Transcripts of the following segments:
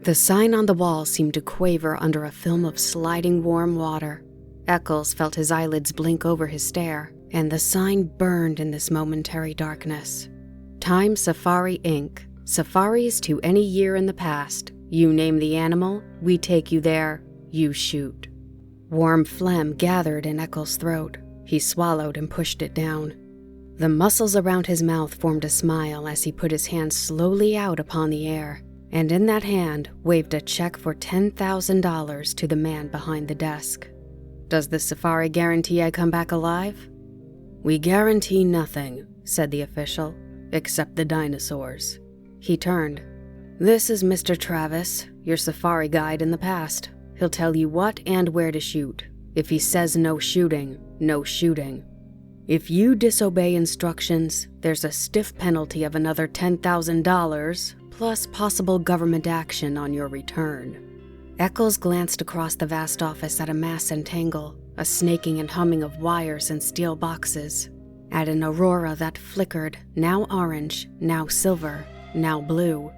The sign on the wall seemed to quaver under a film of sliding warm water. Eccles felt his eyelids blink over his stare, and the sign burned in this momentary darkness. Time Safari Inc. Safaris to any year in the past. You name the animal, we take you there, you shoot. Warm phlegm gathered in Eccles' throat. He swallowed and pushed it down. The muscles around his mouth formed a smile as he put his hand slowly out upon the air, and in that hand waved a check for $10,000 to the man behind the desk. Does the safari guarantee I come back alive? We guarantee nothing, said the official, except the dinosaurs. He turned. This is Mr. Travis, your safari guide in the past. He'll tell you what and where to shoot. If he says no shooting, no shooting. If you disobey instructions, there's a stiff penalty of another $10,000, plus possible government action on your return. Eccles glanced across the vast office at a mass and tangle, a snaking and humming of wires and steel boxes, at an aurora that flickered, now orange, now silver, now blue.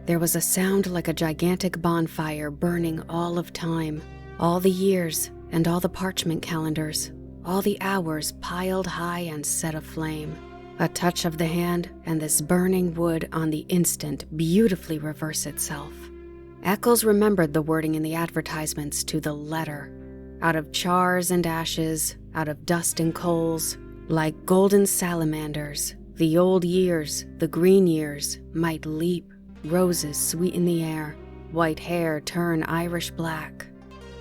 There was a sound like a gigantic bonfire burning all of time, all the years and all the parchment calendars, all the hours piled high and set aflame. A touch of the hand, and this burning would on the instant beautifully reverse itself. Eccles remembered the wording in the advertisements to the letter. Out of chars and ashes, out of dust and coals, like golden salamanders, the old years, the green years, might leap, roses sweeten the air, white hair turn Irish black,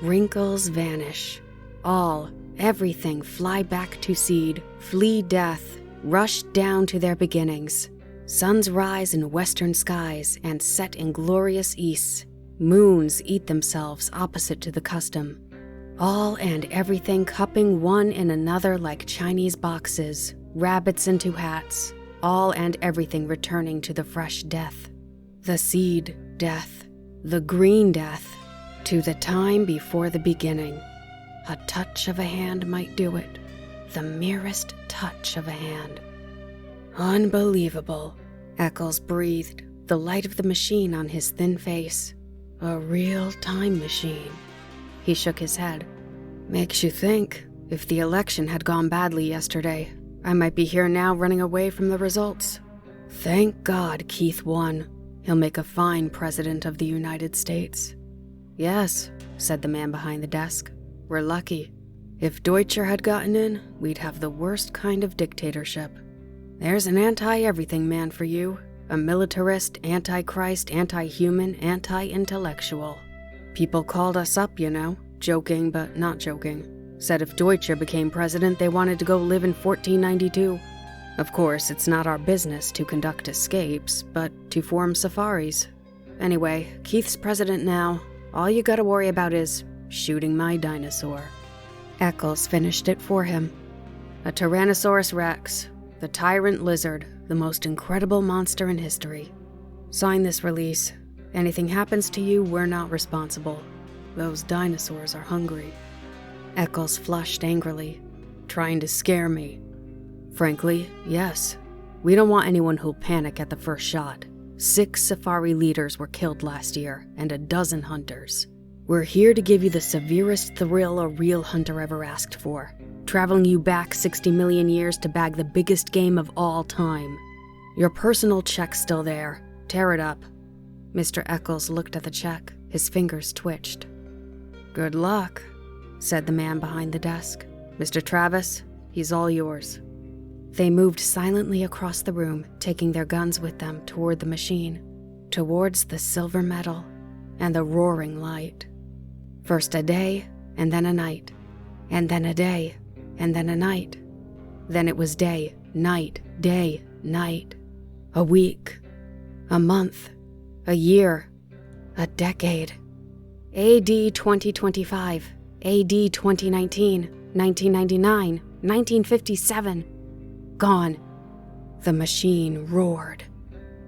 wrinkles vanish, all, everything fly back to seed, flee death, rush down to their beginnings. Suns rise in western skies and set in glorious easts. Moons eat themselves opposite to the custom. All and everything cupping one in another like Chinese boxes, rabbits into hats, all and everything returning to the fresh death. The seed death, the green death, to the time before the beginning. A touch of a hand might do it, the merest touch of a hand. Unbelievable, Eccles breathed, the light of the machine on his thin face. A real time machine. He shook his head. Makes you think, if the election had gone badly yesterday, I might be here now running away from the results. Thank God Keith won. He'll make a fine president of the United States. Yes, said the man behind the desk. We're lucky. If Deutscher had gotten in, we'd have the worst kind of dictatorship. There's an anti-everything man for you. A militarist, anti-Christ, anti-human, anti-intellectual. People called us up, you know, joking but not joking. Said if Deutscher became president, they wanted to go live in 1492. Of course, it's not our business to conduct escapes, but to form safaris. Anyway, Keith's president now. All you gotta worry about is shooting my dinosaur. Eccles finished it for him. A Tyrannosaurus Rex, the tyrant lizard, the most incredible monster in history. Sign this release. Anything happens to you, we're not responsible. Those dinosaurs are hungry. Eccles flushed angrily. Trying to scare me. Frankly, yes. We don't want anyone who'll panic at the first shot. 6 safari leaders were killed last year, and a dozen hunters. We're here to give you the severest thrill a real hunter ever asked for. Traveling you back 60 million years to bag the biggest game of all time. Your personal check's still there. Tear it up. Mr. Eccles looked at the check. His fingers twitched. Good luck, said the man behind the desk. Mr. Travis, he's all yours. They moved silently across the room, taking their guns with them toward the machine, towards the silver metal and the roaring light. First a day, and then a night, and then a day, and then a night. Then it was day, night, night. A week, a month, a year, a decade. AD 2025, AD 2019, 1999, 1957. Gone. The machine roared.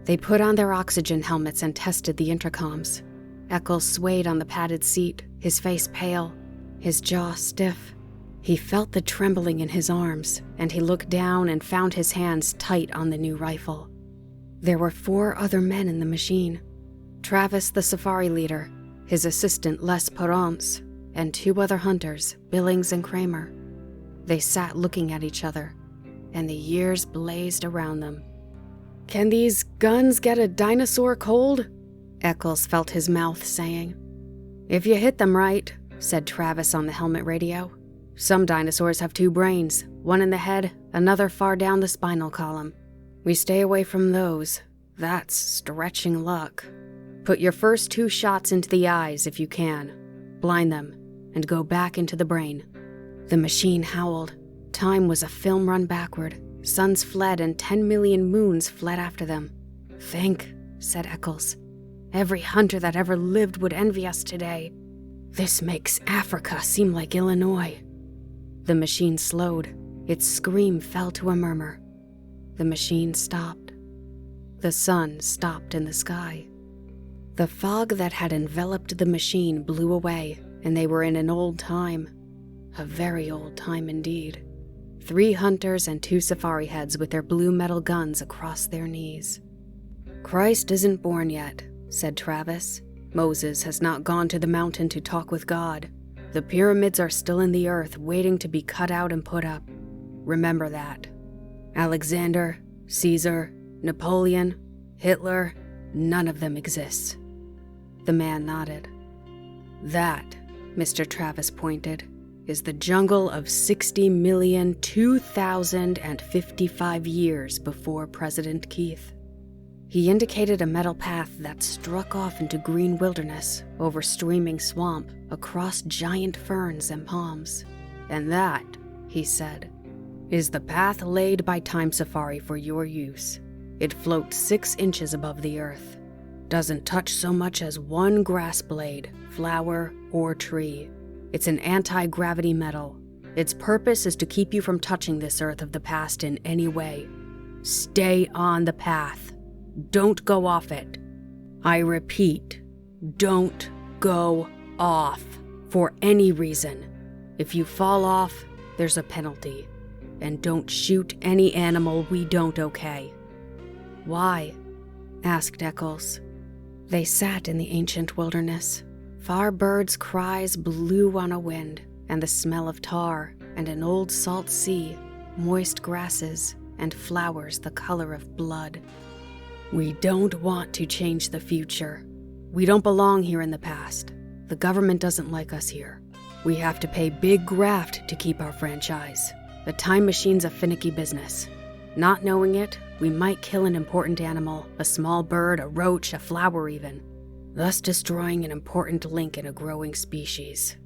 They put on their oxygen helmets and tested the intercoms. Eccles swayed on the padded seat, his face pale, his jaw stiff. He felt the trembling in his arms, and he looked down and found his hands tight on the new rifle. There were 4 other men in the machine. Travis, the safari leader, his assistant Les Perrance, and 2 other hunters, Billings and Kramer. They sat looking at each other, and the years blazed around them. "Can these guns get a dinosaur cold?" Eccles felt his mouth saying. "If you hit them right," said Travis on the helmet radio. "Some dinosaurs have 2 brains, one in the head, another far down the spinal column. We stay away from those. That's stretching luck. Put your first 2 shots into the eyes if you can. Blind them, and go back into the brain." The machine howled. Time was a film run backward. Suns fled and 10 million moons fled after them. "Think," said Eccles. "Every hunter that ever lived would envy us today. This makes Africa seem like Illinois." The machine slowed. Its scream fell to a murmur. The machine stopped. The sun stopped in the sky. The fog that had enveloped the machine blew away, and they were in an old time. A very old time indeed. 3 hunters and 2 safari heads with their blue metal guns across their knees. "Christ isn't born yet," said Travis. "Moses has not gone to the mountain to talk with God. The pyramids are still in the earth, waiting to be cut out and put up. Remember that. Alexander, Caesar, Napoleon, Hitler, none of them exists." The man nodded. "That," Mr. Travis pointed, "is the jungle of 60,002,055 years before President Keith." He indicated a metal path that struck off into green wilderness, over streaming swamp, across giant ferns and palms. "And that," he said, "is the path laid by Time Safari for your use. It floats 6 inches above the earth. Doesn't touch so much as 1 grass blade, flower, or tree. It's an anti-gravity metal. Its purpose is to keep you from touching this earth of the past in any way. Stay on the path. Don't go off it. I repeat, don't go off for any reason. If you fall off, there's a penalty. And don't shoot any animal we don't okay." "Why?" asked Eccles. They sat in the ancient wilderness. Far birds' cries blew on a wind, and the smell of tar, and an old salt sea, moist grasses, and flowers the color of blood. "We don't want to change the future. We don't belong here in the past. The government doesn't like us here. We have to pay big graft to keep our franchise. The time machine's a finicky business. Not knowing it, we might kill an important animal, a small bird, a roach, a flower even, thus destroying an important link in a growing species."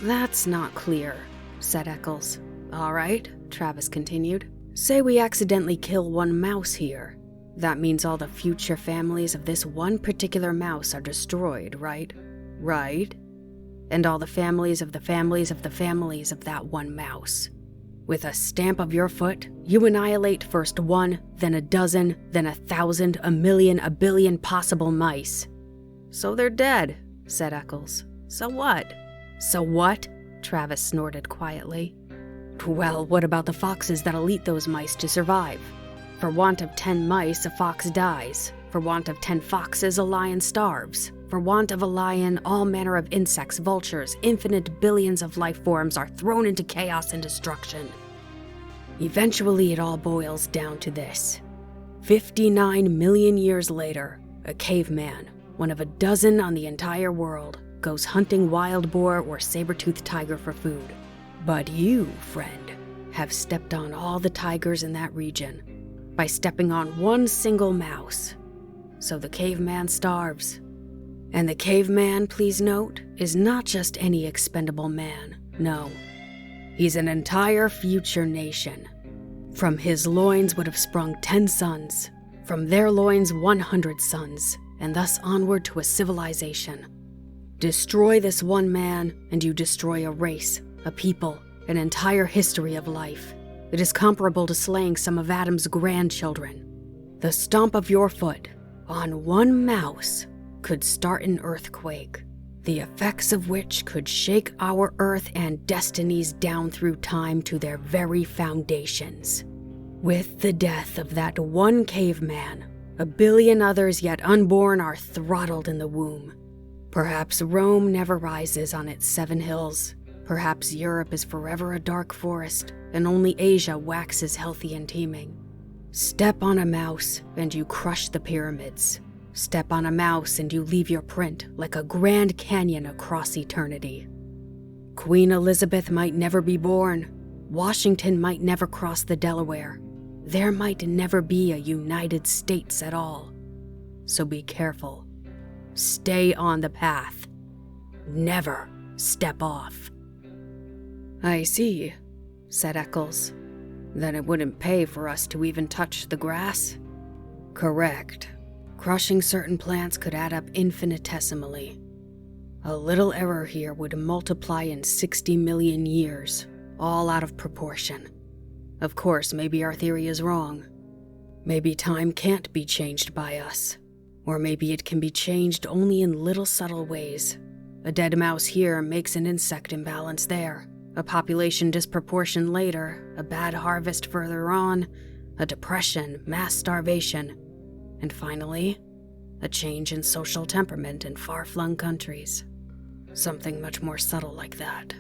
"That's not clear," said Eccles. "All right," Travis continued. "Say we accidentally kill 1 mouse here. That means all the future families of this one particular mouse are destroyed, right? Right? And all the families of the families of the families of that 1 mouse. With a stamp of your foot, you annihilate first 1, then a dozen, then 1,000, 1,000,000, 1,000,000,000 possible mice." "So they're dead," said Eccles. "So what?" "So what?" Travis snorted quietly. "Well, what about the foxes that'll eat those mice to survive? For want of 10 mice, a fox dies. For want of 10 foxes, a lion starves. For want of a lion, all manner of insects, vultures, infinite billions of life forms are thrown into chaos and destruction. Eventually, it all boils down to this. 59 million years later, a caveman, one of a dozen on the entire world, goes hunting wild boar or saber-toothed tiger for food. But you, friend, have stepped on all the tigers in that region by stepping on 1 single mouse. So the caveman starves. And the caveman, please note, is not just any expendable man. No. He's an entire future nation. From his loins would have sprung 10 sons. From their loins 100 sons, and thus onward to a civilization. Destroy this 1 man, and you destroy a race, a people, an entire history of life. It is comparable to slaying some of Adam's grandchildren. The stomp of your foot on 1 mouse could start an earthquake, the effects of which could shake our earth and destinies down through time to their very foundations. With the death of that 1 caveman, 1 billion others yet unborn are throttled in the womb. Perhaps Rome never rises on its 7 hills. Perhaps Europe is forever a dark forest, and only Asia waxes healthy and teeming. Step on a mouse, and you crush the pyramids. Step on a mouse, and you leave your print like a Grand Canyon across eternity. Queen Elizabeth might never be born. Washington might never cross the Delaware. There might never be a United States at all. So be careful. Stay on the path. Never step off. I see, said Eccles. Then it wouldn't pay for us to even touch the grass? Correct. Crushing certain plants could add up infinitesimally. A little error here would multiply in 60 million years, all out of proportion. Of course, maybe our theory is wrong. Maybe time can't be changed by us. Or maybe it can be changed only in little subtle ways. A dead mouse here makes an insect imbalance there. A population disproportion later, a bad harvest further on, a depression, mass starvation, and finally, a change in social temperament in far-flung countries. Something much more subtle like that.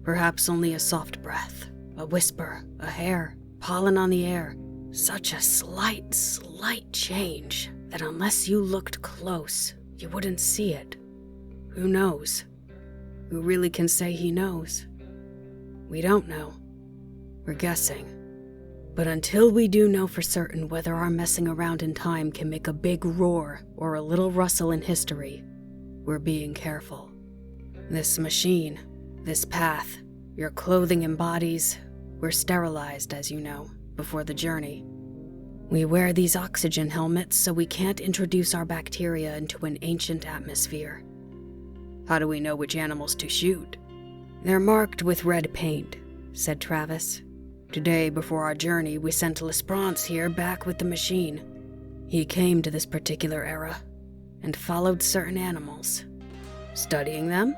Perhaps only a soft breath, a whisper, a hair, pollen on the air. Such a slight change that unless you looked close, you wouldn't see it. Who knows? Who really can say he knows? We don't know. We're guessing. But until we do know for certain whether our messing around in time can make a big roar or a little rustle in history, we're being careful. This machine, this path, your clothing embodies, we're sterilized, as you know, before the journey. We wear these oxygen helmets so we can't introduce our bacteria into an ancient atmosphere. How do we know which animals to shoot? They're marked with red paint, said Travis. Today, before our journey, we sent Lesperance here back with the machine. He came to this particular era and followed certain animals. Studying them?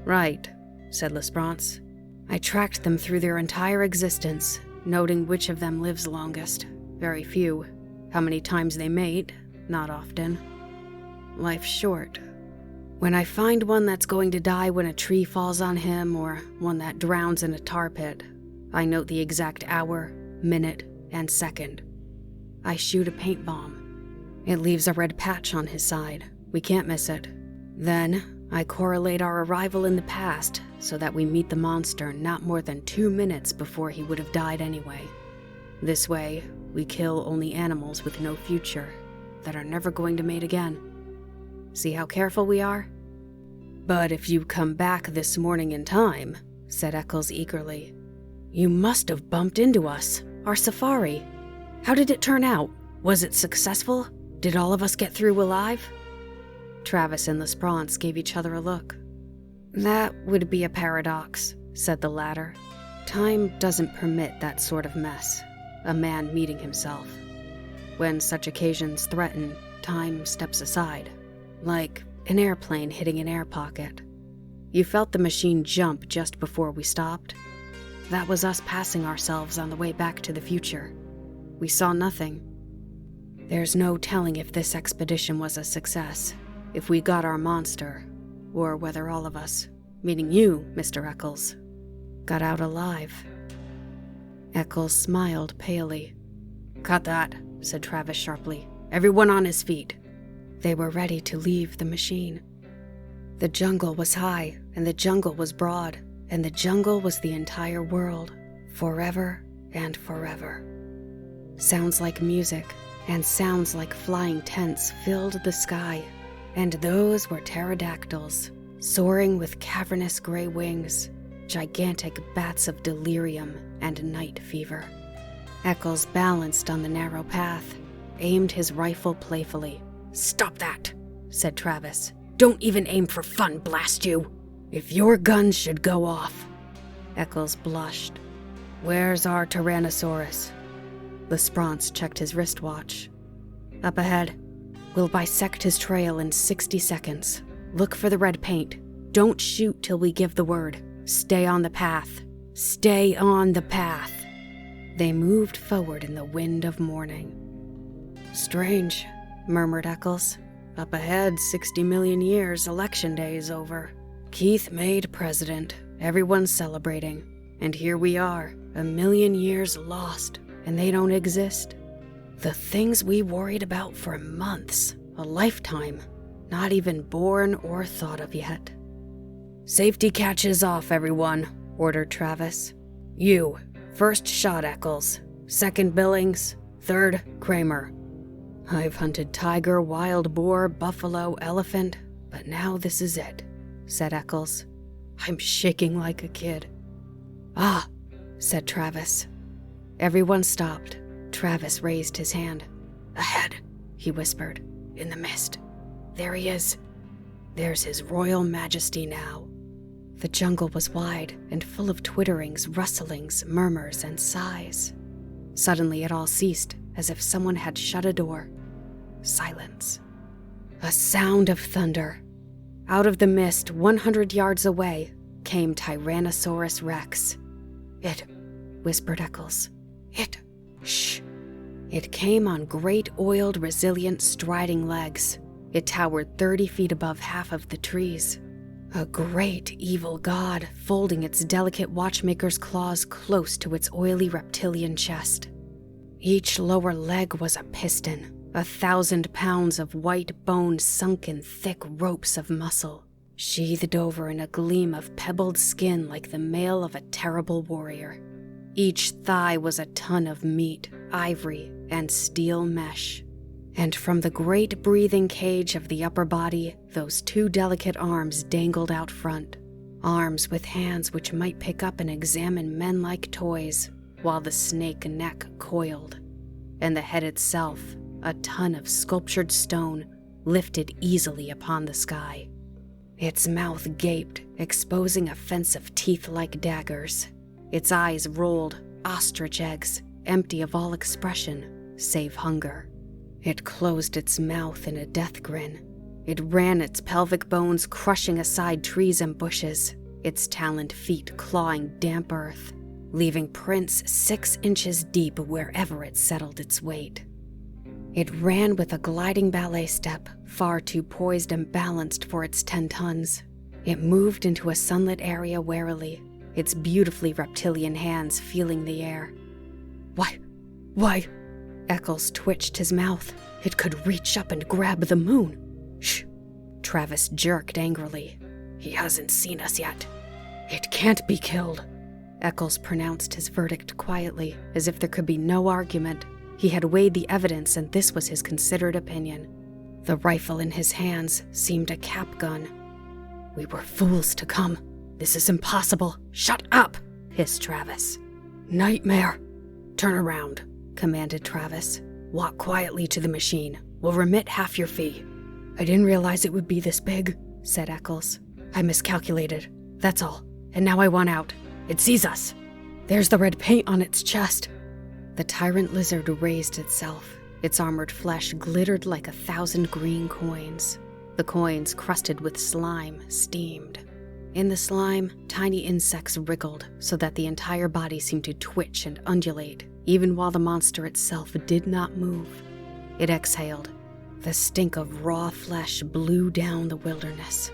Right, said Lesperance. I tracked them through their entire existence, noting which of them lives longest. Very few. How many times they mate? Not often. Life's short. When I find one that's going to die when a tree falls on him, or one that drowns in a tar pit, I note the exact hour, minute, and second. I shoot a paint bomb. It leaves a red patch on his side. We can't miss it. Then, I correlate our arrival in the past so that we meet the monster not more than 2 minutes before he would have died anyway. This way, we kill only animals with no future, that are never going to mate again. See how careful we are? But if you come back this morning in time, said Eccles eagerly, you must have bumped into us, our safari. How did it turn out? Was it successful? Did all of us get through alive? Travis and Lesperance gave each other a look. That would be a paradox, said the latter. Time doesn't permit that sort of mess, a man meeting himself. When such occasions threaten, time steps aside. Like an airplane hitting an air pocket. You felt the machine jump just before we stopped. That was us passing ourselves on the way back to the future. We saw nothing. There's no telling if this expedition was a success, if we got our monster, or whether all of us, meaning you, Mr. Eccles, got out alive. Eccles smiled palely. Cut that, said Travis sharply. Everyone on his feet. They were ready to leave the machine. The jungle was high, and the jungle was broad, and the jungle was the entire world, forever and forever. Sounds like music, and sounds like flying tents filled the sky, and those were pterodactyls, soaring with cavernous gray wings, gigantic bats of delirium and night fever. Eccles balanced on the narrow path, aimed his rifle playfully. Stop that, said Travis. Don't even aim for fun, blast you. If your gun should go off. Eccles blushed. Where's our Tyrannosaurus? Lesperance checked his wristwatch. Up ahead. We'll bisect his trail in 60 seconds. Look for the red paint. Don't shoot till we give the word. Stay on the path. Stay on the path. They moved forward in the wind of morning. Strange, murmured Eccles. Up ahead, 60 million years, election day is over. Keith made president, everyone's celebrating. And here we are, 1,000,000 years lost, and they don't exist. The things we worried about for months, a lifetime, not even born or thought of yet. Safety catches off, everyone, ordered Travis. You, first shot, Eccles. Second, Billings. Third, Kramer. I've hunted tiger, wild boar, buffalo, elephant, but now this is it, said Eccles. I'm shaking like a kid. Ah, said Travis. Everyone stopped. Travis raised his hand. Ahead, he whispered, in the mist. There he is. There's his royal majesty now. The jungle was wide and full of twitterings, rustlings, murmurs, and sighs. Suddenly it all ceased, as if someone had shut a door. Silence. A sound of thunder. Out of the mist, 100 yards away, came Tyrannosaurus Rex. It, whispered Eccles. It, shh. It came on great, oiled, resilient, striding legs. It towered 30 feet above half of the trees. A great, evil god, folding its delicate watchmaker's claws close to its oily reptilian chest. Each lower leg was a piston, 1,000 pounds of white bone sunk in thick ropes of muscle, sheathed over in a gleam of pebbled skin like the mail of a terrible warrior. Each thigh was a ton of meat, ivory, and steel mesh. And from the great breathing cage of the upper body, those 2 delicate arms dangled out front. Arms with hands which might pick up and examine men like toys, while the snake neck coiled. And the head itself, a ton of sculptured stone, lifted easily upon the sky. Its mouth gaped, exposing a fence of teeth like daggers. Its eyes rolled, ostrich eggs, empty of all expression, save hunger. It closed its mouth in a death grin. It ran its pelvic bones, crushing aside trees and bushes, its taloned feet clawing damp earth, leaving prints 6 inches deep wherever it settled its weight. It ran with a gliding ballet step, far too poised and balanced for its 10 tons. It moved into a sunlit area warily, its beautifully reptilian hands feeling the air. Why? Eccles twitched his mouth. It could reach up and grab the moon. Shh, Travis jerked angrily. He hasn't seen us yet. It can't be killed. Eccles pronounced his verdict quietly, as if there could be no argument. He had weighed the evidence, and this was his considered opinion. The rifle in his hands seemed a cap gun. We were fools to come. This is impossible. Shut up, hissed Travis. Nightmare. Turn around, commanded Travis. Walk quietly to the machine. We'll remit half your fee. I didn't realize it would be this big, said Eccles. I miscalculated. That's all. And now I want out. It sees us. There's the red paint on its chest. The tyrant lizard raised itself. Its armored flesh glittered like 1,000 green coins. The coins, crusted with slime, steamed. In the slime, tiny insects wriggled so that the entire body seemed to twitch and undulate, even while the monster itself did not move. It exhaled. The stink of raw flesh blew down the wilderness.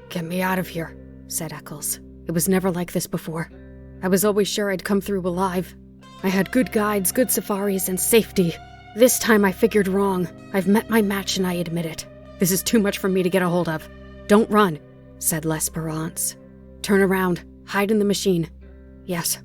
Get me out of here, said Eccles. It was never like this before. I was always sure I'd come through alive. I had good guides, good safaris, and safety. This time I figured wrong. I've met my match and I admit it. This is too much for me to get a hold of. Don't run, said L'Esperance. Turn around. Hide in the machine. Yes.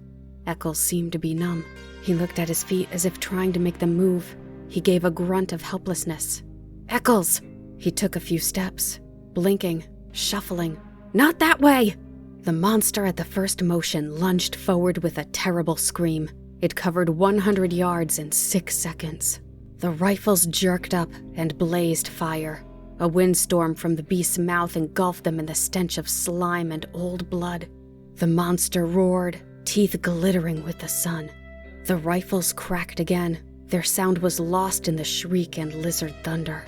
Eccles seemed to be numb. He looked at his feet as if trying to make them move. He gave a grunt of helplessness. Eccles! He took a few steps, blinking, shuffling. Not that way! The monster at the first motion lunged forward with a terrible scream. It covered 100 yards in 6 seconds. The rifles jerked up and blazed fire. A windstorm from the beast's mouth engulfed them in the stench of slime and old blood. The monster roared, teeth glittering with the sun. The rifles cracked again. Their sound was lost in the shriek and lizard thunder.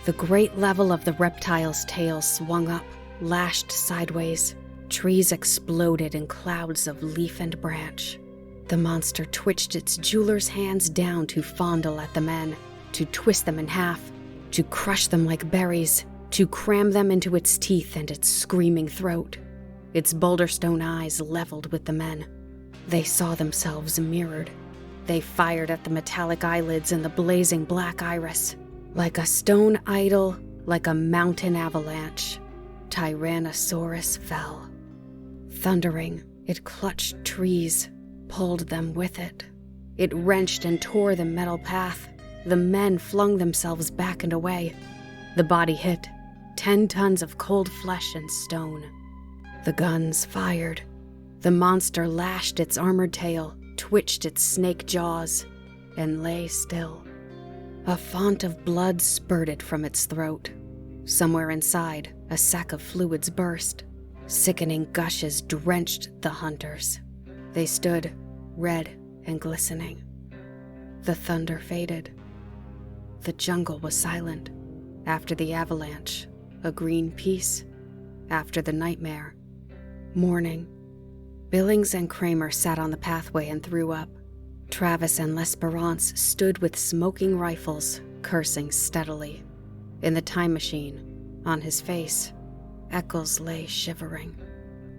The great level of the reptile's tail swung up, lashed sideways. Trees exploded in clouds of leaf and branch. The monster twitched its jeweler's hands down to fondle at the men, to twist them in half, to crush them like berries, to cram them into its teeth and its screaming throat. Its boulder stone eyes leveled with the men. They saw themselves mirrored. They fired at the metallic eyelids and the blazing black iris. Like a stone idol, like a mountain avalanche, Tyrannosaurus fell. Thundering, it clutched trees, pulled them with it. It wrenched and tore the metal path. The men flung themselves back and away. The body hit, 10 tons of cold flesh and stone. The guns fired. The monster lashed its armored tail, twitched its snake jaws, and lay still. A font of blood spurted from its throat. Somewhere inside, a sack of fluids burst. Sickening gushes drenched the hunters. They stood, red and glistening. The thunder faded. The jungle was silent. After the avalanche, a green peace. After the nightmare, morning. Billings and Kramer sat on the pathway and threw up. Travis and L'Esperance stood with smoking rifles, cursing steadily. In the time machine, on his face, Eccles lay shivering.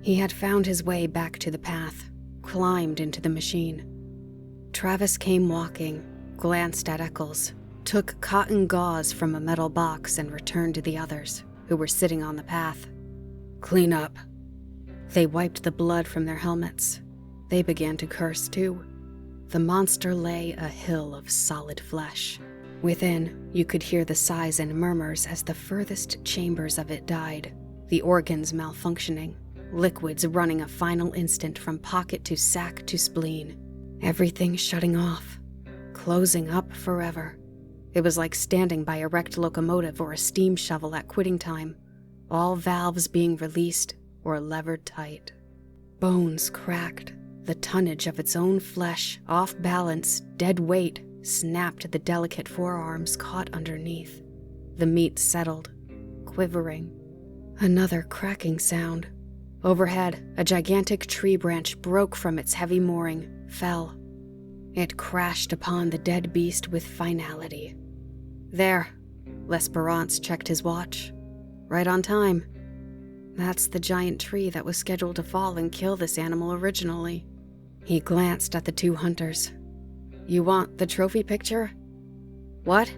He had found his way back to the path, climbed into the machine. Travis came walking, glanced at Eccles, took cotton gauze from a metal box and returned to the others, who were sitting on the path. "Clean up." They wiped the blood from their helmets. They began to curse too. The monster lay a hill of solid flesh. Within, you could hear the sighs and murmurs as the furthest chambers of it died, the organs malfunctioning, liquids running a final instant from pocket to sac to spleen. Everything shutting off, closing up forever. It was like standing by a wrecked locomotive or a steam shovel at quitting time, all valves being released or levered tight. Bones cracked. The tonnage of its own flesh, off balance, dead weight, snapped the delicate forearms caught underneath. The meat settled, quivering. Another cracking sound. Overhead, a gigantic tree branch broke from its heavy mooring, fell. It crashed upon the dead beast with finality. There, L'Esperance checked his watch. Right on time. That's the giant tree that was scheduled to fall and kill this animal originally. He glanced at the two hunters. "You want the trophy picture?" "What?"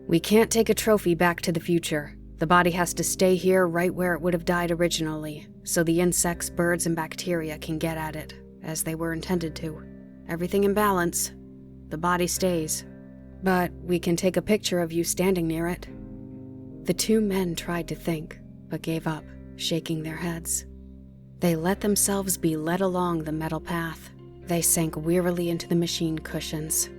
"We can't take a trophy back to the future. The body has to stay here right where it would have died originally, so the insects, birds, and bacteria can get at it, as they were intended to. Everything in balance. The body stays. But we can take a picture of you standing near it." The two men tried to think, but gave up, shaking their heads. They let themselves be led along the metal path. They sank wearily into the machine cushions.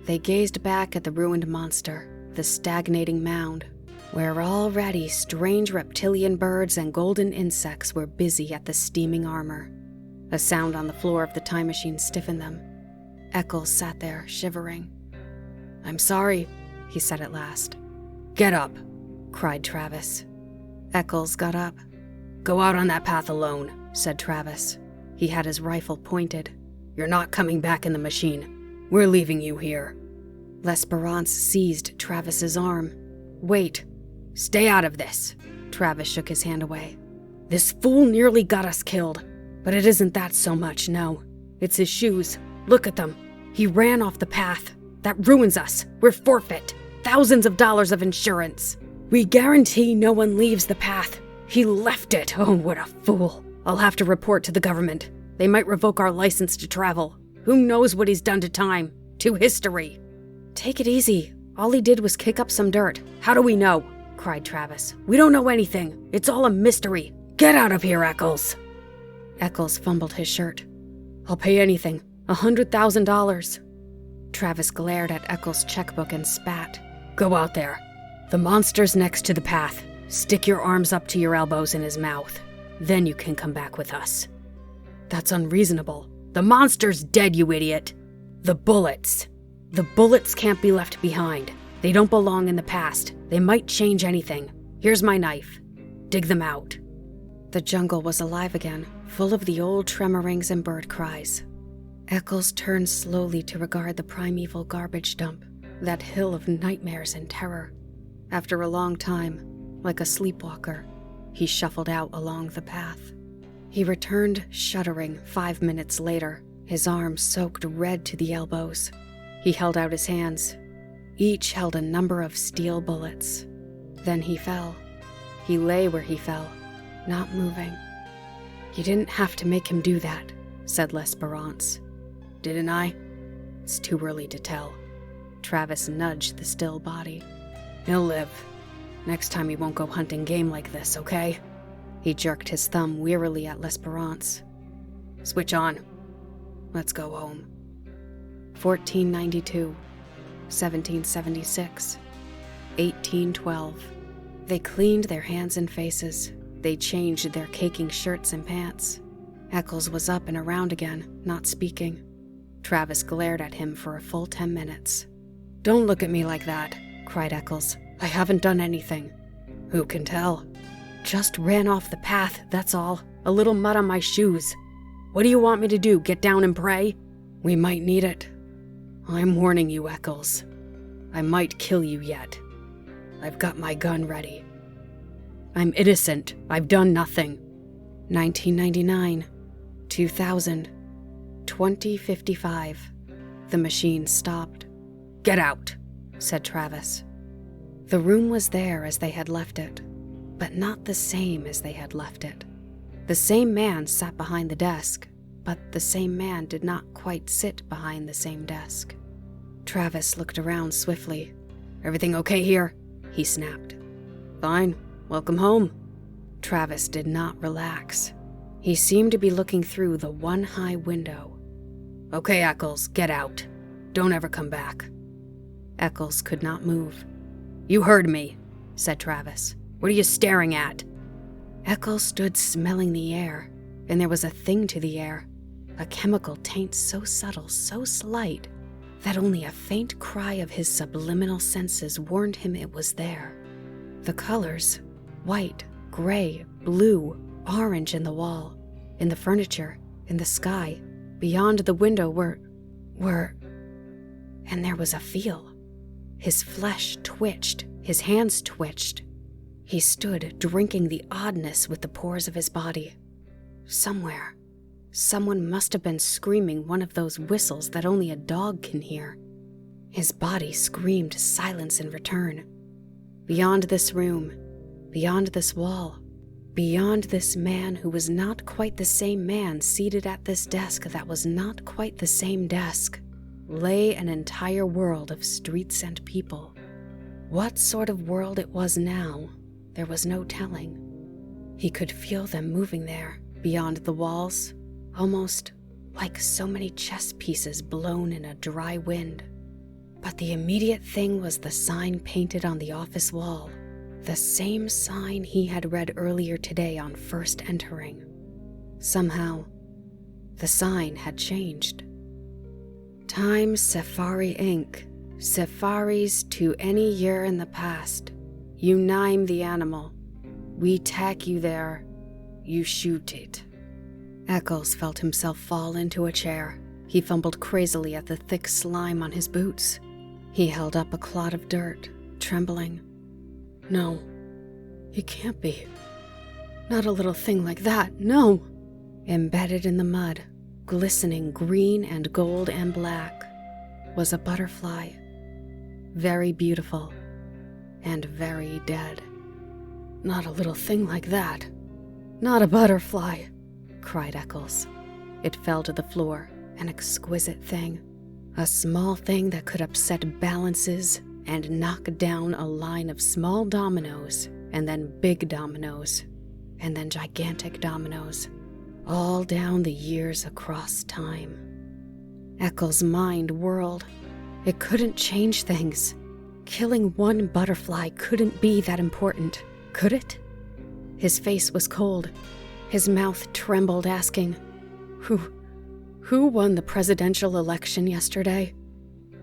They gazed back at the ruined monster, the stagnating mound, where already strange reptilian birds and golden insects were busy at the steaming armor. A sound on the floor of the time machine stiffened them. Eccles sat there, shivering. "I'm sorry," he said at last. "Get up," cried Travis. Eccles got up. "Go out on that path alone," said Travis. He had his rifle pointed. "You're not coming back in the machine. We're leaving you here." L'Esperance seized Travis's arm. "Wait. Stay out of this." Travis shook his hand away. "This fool nearly got us killed. But it isn't that so much, no. It's his shoes. Look at them. He ran off the path. That ruins us. We're forfeit. Thousands of dollars of insurance. We guarantee no one leaves the path. He left it. Oh, what a fool. I'll have to report to the government. They might revoke our license to travel. Who knows what he's done to time, to history." "Take it easy. All he did was kick up some dirt." "How do we know?" cried Travis. "We don't know anything. It's all a mystery. Get out of here, Eccles." Eccles fumbled his shirt. "I'll pay anything. $100,000. Travis glared at Eccles' checkbook and spat. "Go out there. The monster's next to the path. Stick your arms up to your elbows in his mouth. Then you can come back with us." "That's unreasonable. The monster's dead, you idiot." "The bullets. The bullets can't be left behind. They don't belong in the past. They might change anything. Here's my knife. Dig them out." The jungle was alive again, full of the old tremorings and bird cries. Eccles turned slowly to regard the primeval garbage dump. that hill of nightmares and terror. After a long time, like a sleepwalker, he shuffled out along the path. He returned shuddering 5 minutes later, his arms soaked red to the elbows. He held out his hands. Each held a number of steel bullets. Then he fell. He lay where he fell, not moving. "You didn't have to make him do that," said L'Esperance. "Didn't I?" "It's too early to tell." Travis nudged the still body. "He'll live. Next time he won't go hunting game like this, okay?" He jerked his thumb wearily at L'Esperance. "Switch on. Let's go home." 1492, 1776, 1812. They cleaned their hands and faces. They changed their caking shirts and pants. Eccles was up and around again, not speaking. Travis glared at him for a full 10 minutes. "Don't look at me like that," cried Eccles. "I haven't done anything." "Who can tell?" "Just ran off the path, that's all. A little mud on my shoes. What do you want me to do, get down and pray? We might need it. I'm warning you, Eccles. I might kill you yet. I've got my gun ready. I'm innocent. I've done nothing." 1999, 2000, 2055. The machine stopped. "Get out," said Travis. The room was there as they had left it, but not the same as they had left it. The same man sat behind the desk, but the same man did not quite sit behind the same desk. Travis looked around swiftly. "Everything okay here?" he snapped. "Fine. Welcome home." Travis did not relax. He seemed to be looking through the one high window. "Okay, Eccles, get out. Don't ever come back." Eccles could not move. "You heard me," said Travis. "What are you staring at?" Eccles stood smelling the air, and there was a thing to the air, a chemical taint so subtle, so slight, that only a faint cry of his subliminal senses warned him it was there. The colors, white, gray, blue, orange in the wall, in the furniture, in the sky, beyond the window were... And there was a feel. His flesh twitched, his hands twitched. He stood drinking the oddness with the pores of his body. Somewhere, someone must have been screaming one of those whistles that only a dog can hear. His body screamed silence in return. Beyond this room, beyond this wall, beyond this man who was not quite the same man seated at this desk that was not quite the same desk, lay an entire world of streets and people. What sort of world it was now, there was no telling. He could feel them moving there, beyond the walls, almost like so many chess pieces blown in a dry wind. But the immediate thing was the sign painted on the office wall, the same sign he had read earlier today on first entering. Somehow, the sign had changed. Time Safari Inc. Safaris to any year in the past. You name the animal. We tack you there. You shoot it. Eccles felt himself fall into a chair. He fumbled crazily at the thick slime on his boots. He held up a clod of dirt, trembling. No, it can't be. Not a little thing like that, no. Embedded in the mud, glistening green and gold and black, was a butterfly. Very beautiful and very dead. Not a little thing like that. Not a butterfly, cried Eccles. It fell to the floor, an exquisite thing. A small thing that could upset balances and knock down a line of small dominoes, and then big dominoes, and then gigantic dominoes, all down the years across time. Eccles' mind whirled. It couldn't change things. Killing one butterfly couldn't be that important, could it? His face was cold. His mouth trembled, asking, Who won the presidential election yesterday?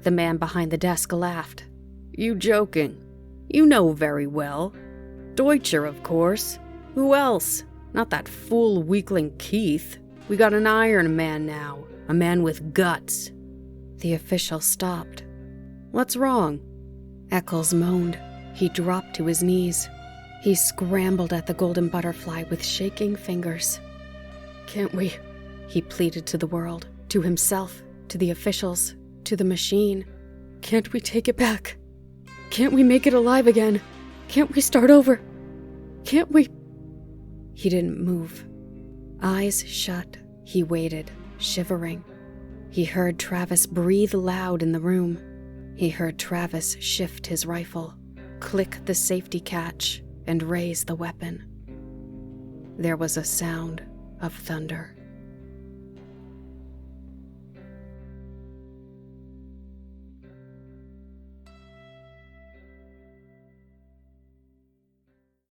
The man behind the desk laughed. You joking? You know very well. Deutscher, of course. Who else? Not that fool weakling Keith. We got an Iron Man now, a man with guts. The official stopped. What's wrong?" Eccles moaned. He dropped to his knees. He scrambled at the golden butterfly with shaking fingers. "Can't we?" he pleaded to the world, to himself, to the officials, to the machine. "Can't we take it back? Can't we make it alive again? Can't we start over? Can't we?" He didn't move. Eyes shut, he waited, shivering. He heard Travis breathe loud in the room. He heard Travis shift his rifle, click the safety catch, and raise the weapon. There was a sound of thunder.